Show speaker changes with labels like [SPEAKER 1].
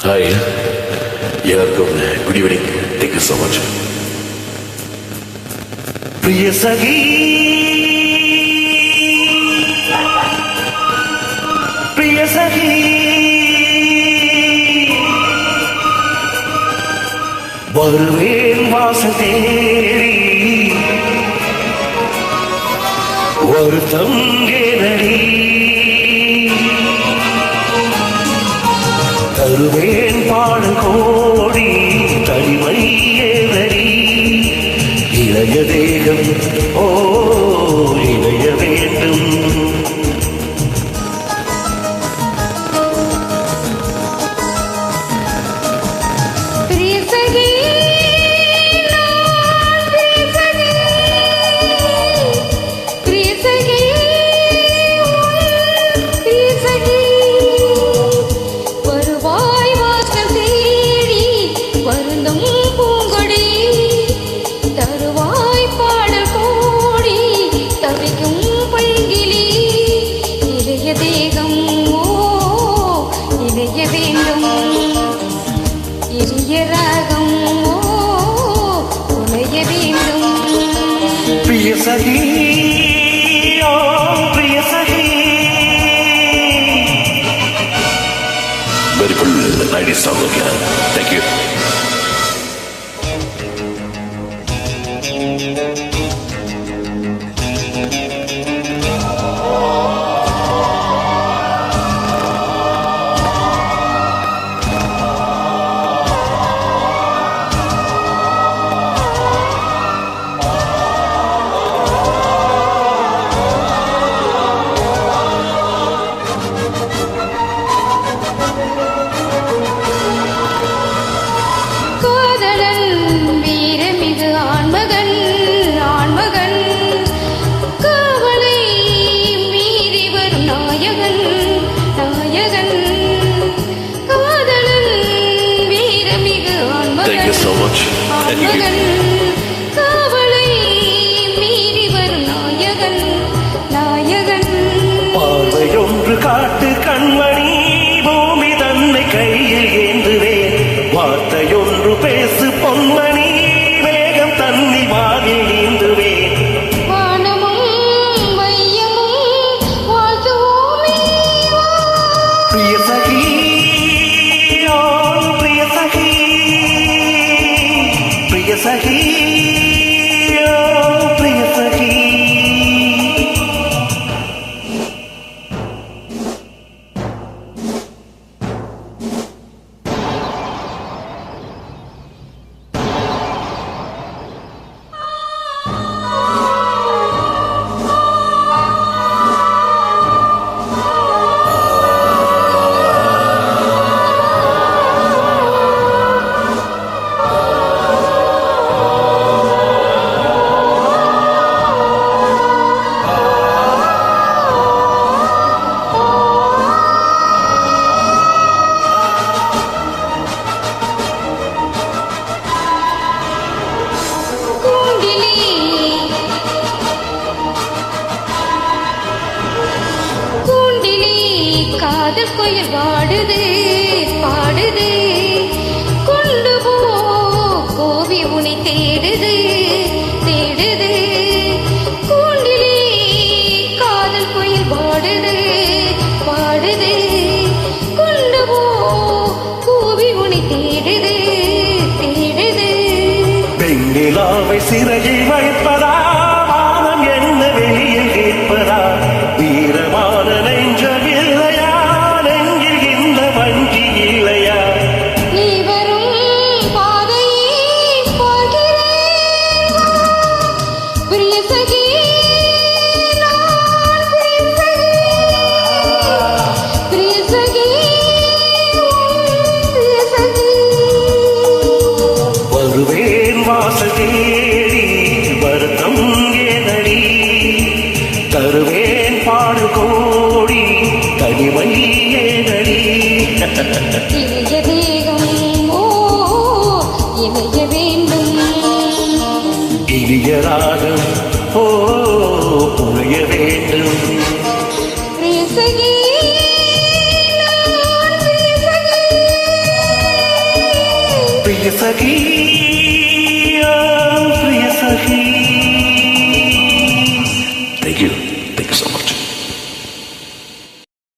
[SPEAKER 1] Hi. Welcome. Good evening. Thank you so much. प्रिय सखी प्रिय सखी வருவேன் வாசல் தேடி வருத்தம் ஏனடி தருவேன் பாடல் கோடி தனிமை ஏனடி இளைய தேகம் ஓ இளைய வேண்டும் प्रिय सखी ओ प्रिय सखी beautiful 90s song again. Thank you. Thank you so much. Thank you. பார்வையொன்று காட்டு கண்மணி பூமி தன்னை கையில் ஏந்துவே வார்த்தையொன்று பேசு பொன்மணி வேகம் தண்ணி வானில் நீந்துவே பிரிய சகி प्रिय सखी ओ प्रिय सखी
[SPEAKER 2] காதல் கோயில் பாடுது பாடுது கொண்டு போ கோவி உனை தேடுது தேடுது கூண்டிலே காதல் கோயில் பாடுது பாடுது கொண்டு போ கோவி உனை தேடுது தேடுது
[SPEAKER 1] பெண்ணிலாவை சிறையில் வைப்பதா வானம் என்ன வெளியில் கேட்பதா வீரமான நெஞ்சம் இல்லையா நெஞ்சில் இந்த வஞ்சி இல்லையா
[SPEAKER 2] நீ வரும் பாதையை பார்க்கிறேன் பிரிய சகி பிரிய சகி பிரிய சகி
[SPEAKER 1] வருவேன் வாசல் தேடி வருத்தம் ஏனடி தருவேன் பாடு கோடி தனிமை ஏனடி
[SPEAKER 2] இளைய தேகம் ஓ இளைய வேண்டும்
[SPEAKER 1] இனிய ராகம் ஓ புனைய வேண்டும்
[SPEAKER 2] பிரிய சகி
[SPEAKER 3] சகி